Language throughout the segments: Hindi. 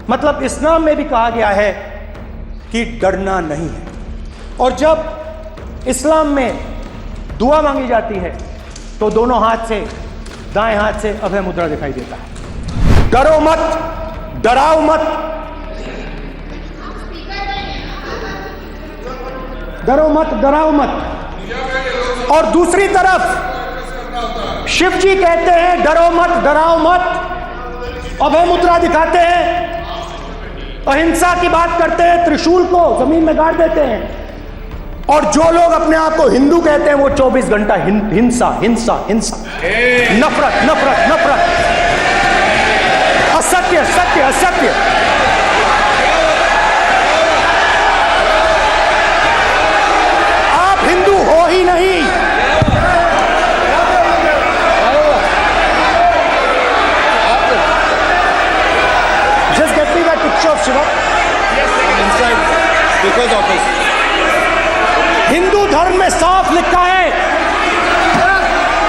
मतलब इस्लाम में भी कहा गया है कि डरना नहीं है। और जब इस्लाम में दुआ मांगी जाती है तो दोनों हाथ से, दाएं हाथ से अभय मुद्रा दिखाई देता है। डरो मत, डराओ मत, डरो मत, डराओ मत। और दूसरी तरफ शिव जी कहते हैं डरो मत, डराओ मत, अभय मुद्रा दिखाते हैं, अहिंसा की बात करते हैं, त्रिशूल को जमीन में गाड़ देते हैं। और जो लोग अपने आप को हिंदू कहते हैं वो 24 घंटा हिंसा हिंसा हिंसा, नफरत नफरत नफरत, असत्य सत्य असत्य। आप हिंदू हो ही नहीं। Just get me that picture of Shiva. Inside, because of this. Hindu धर्म में साफ लिखा है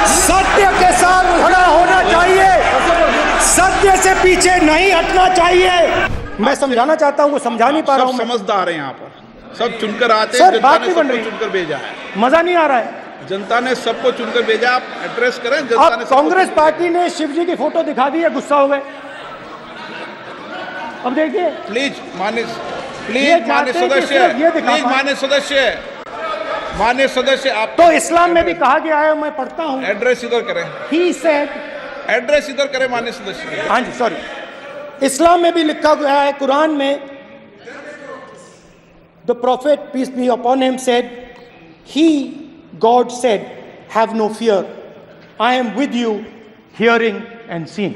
सत्य के साथ खड़ा होना चाहिए, सत्य से पीछे नहीं हटना चाहिए। मैं समझाना चाहता हूँ, वो समझा नहीं पा रहा हूँ। समझदार है यहाँ पर, सब चुनकर आते हैं। जनता ने सबको चुनकर भेजा है, मजा नहीं आ रहा है। जनता ने सबको चुनकर भेजा। आप एड्रेस करें जनता ने। कांग्रेस पार्टी ने शिव जी की फोटो दिखा दी है, गुस्सा हो गए। अब देखिए प्लीज मान्य सदस्य, प्लीज मान्य सदस्य आप तो इस्लाम में भी कहा गया है, मैं पढ़ता हूँ। एड्रेस इधर करें, ही सेड, एड्रेस इधर करें मान्य सदस्य। हाँ जी सॉरी, इस्लाम में भी लिखा गया है, कुरान में, the prophet peace be upon him said, he God said have no fear, I am with you hearing and seeing.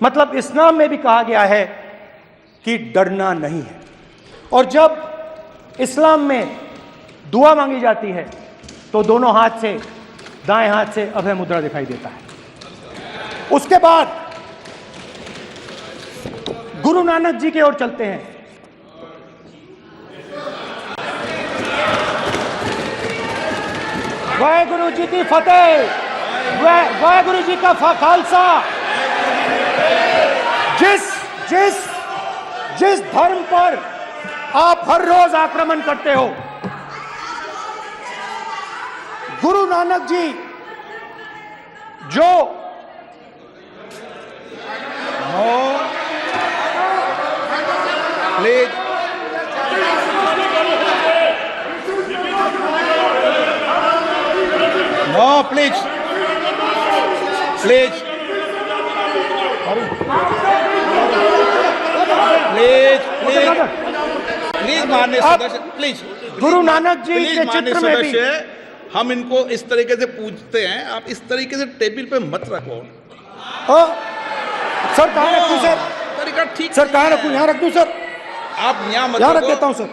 मतलब इस्लाम में भी कहा गया है कि डरना नहीं है। और जब इस्लाम में दुआ मांगी जाती है तो दोनों हाथ से, दाएं हाथ से अभय मुद्रा दिखाई देता है। उसके बाद गुरु नानक जी की ओर चलते हैं। वाहेगुरु जी की फतेह, वाहेगुरु जी का खालसा। जिस धर्म पर आप हर रोज आक्रमण करते हो, गुरु नानक जी जो please no please please please please please माननीय सदस्य, प्लीज गुरु नानक जी के चित्र में भी हम इनको इस तरीके से पूछते हैं, आप इस तरीके से टेबल पे मत रखो। सर कहाँ रखूं सर? तरीका ठीक सर कहाँ रखूं? यहाँ रख दूं सर? आप यहाँ मत यहाँ रख देता हूँ सर।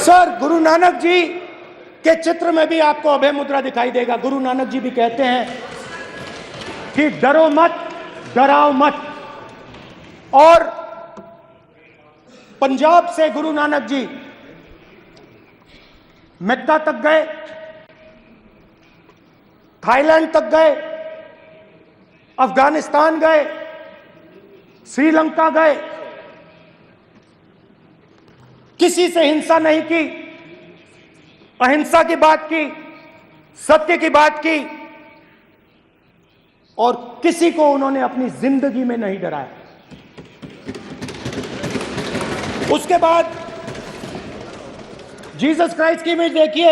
सर गुरु नानक जी के चित्र में भी आपको अभय मुद्रा दिखाई देगा। गुरु नानक जी भी कहते हैं कि डरो मत, डराओ मत। और पंजाब से गुरु नानक जी मेक्का तक गए, थाईलैंड तक गए, अफगानिस्तान गए, श्रीलंका गए, किसी से हिंसा नहीं की, अहिंसा की बात की, सत्य की बात की, और किसी को उन्होंने अपनी जिंदगी में नहीं डराया। उसके बाद जीसस क्राइस्ट की इमेज देखिए,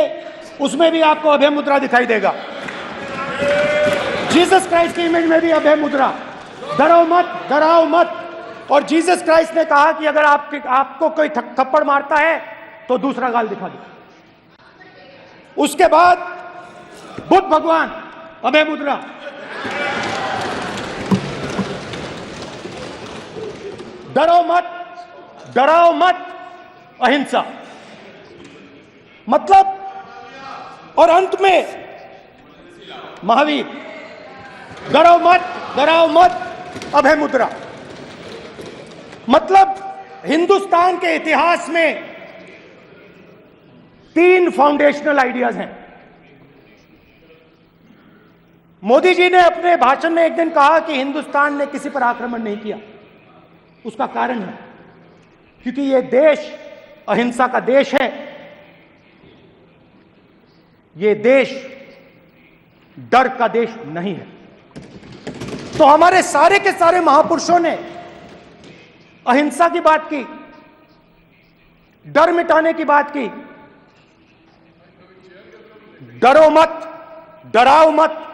उसमें भी आपको अभय मुद्रा दिखाई देगा। जीसस क्राइस्ट की इमेज में भी अभय मुद्रा, डरो मत, डराओ मत। और जीसस क्राइस्ट ने कहा कि अगर आपको कोई थप्पड़ मारता है तो दूसरा गाल दिखा दो। उसके बाद बुद्ध भगवान, अभय मुद्रा। डरो मत, डराओ मत, अहिंसा। मतलब, और अंत में महावीर, डरो मत, डराओ मत, अभय मुद्रा। मतलब हिंदुस्तान के इतिहास में 3 फाउंडेशनल आइडियाज हैं। मोदी जी ने अपने भाषण में एक दिन कहा कि हिंदुस्तान ने किसी पर आक्रमण नहीं किया। उसका कारण है क्योंकि यह देश अहिंसा का देश है, यह देश डर का देश नहीं है। तो हमारे सारे के सारे महापुरुषों ने अहिंसा की बात की, डर मिटाने की बात की। डरो मत, डराओ मत,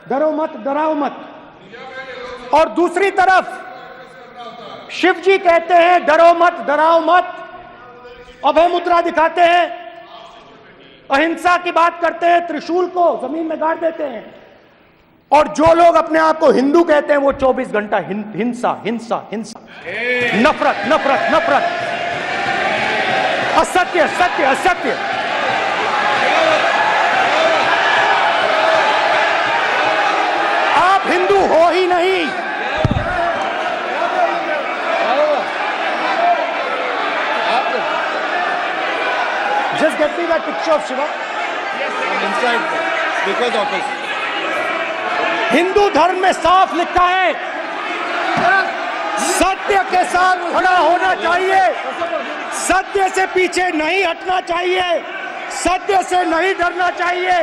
डरो मत, डराओ मत। और दूसरी तरफ शिव जी कहते हैं डरो मत, डराओ मत, अभय मुद्रा दिखाते हैं, अहिंसा की बात करते हैं, त्रिशूल को जमीन में गाड़ देते हैं। और जो लोग अपने आप को हिंदू कहते हैं वो 24 घंटा हिंसा हिंसा हिंसा, नफरत नफरत नफरत, असत्य सत्य असत्य। आप हिंदू हो ही नहीं। Just get me that picture of Shiva. inside because office. Hindu धर्म में साफ लिखा है सत्य के साथ खड़ा होना चाहिए, सत्य से पीछे नहीं हटना चाहिए, सत्य से नहीं डरना चाहिए।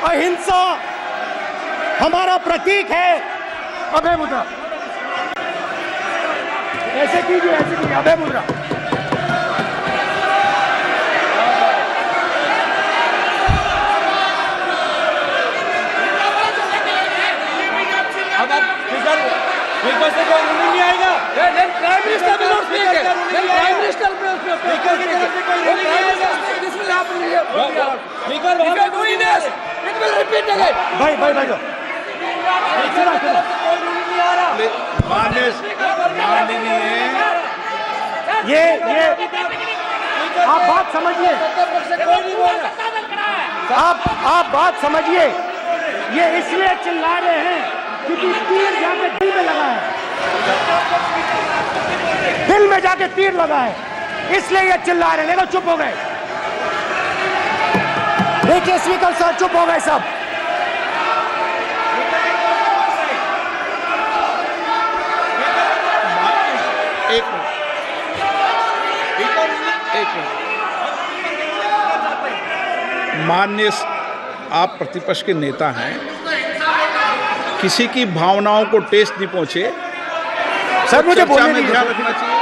अहिंसा हमारा प्रतीक है। अभय मुद्रा ऐसे कीजिए, ऐसे कीजिए, अभय मुद्रा। नहीं आएगा। प्राइम मिनिस्टर भी नोट किए, प्राइम मिनिस्टर भी उसमें स्पीकर की तरफ से कोई नहीं आएगा। This will happen here. Speaker if you doing this it will repeat again. भाई भाई भाई ये आप बात समझिए, आप बात समझिए। ये इसलिए चिल्ला रहे हैं क्योंकि तीर जाके दिल में लगा है, दिल में जाके तीर लगा है, इसलिए ये चिल्ला रहे हैं। देखो चुप हो गए, देखिए स्पीकर साहब चुप हो गए सब। एक माननीय आप प्रतिपक्ष के नेता हैं, किसी की भावनाओं को ठेस नहीं पहुंचे, सर मुझे चर्चा बोलने में दीजिए। ध्यान रखना चाहिए।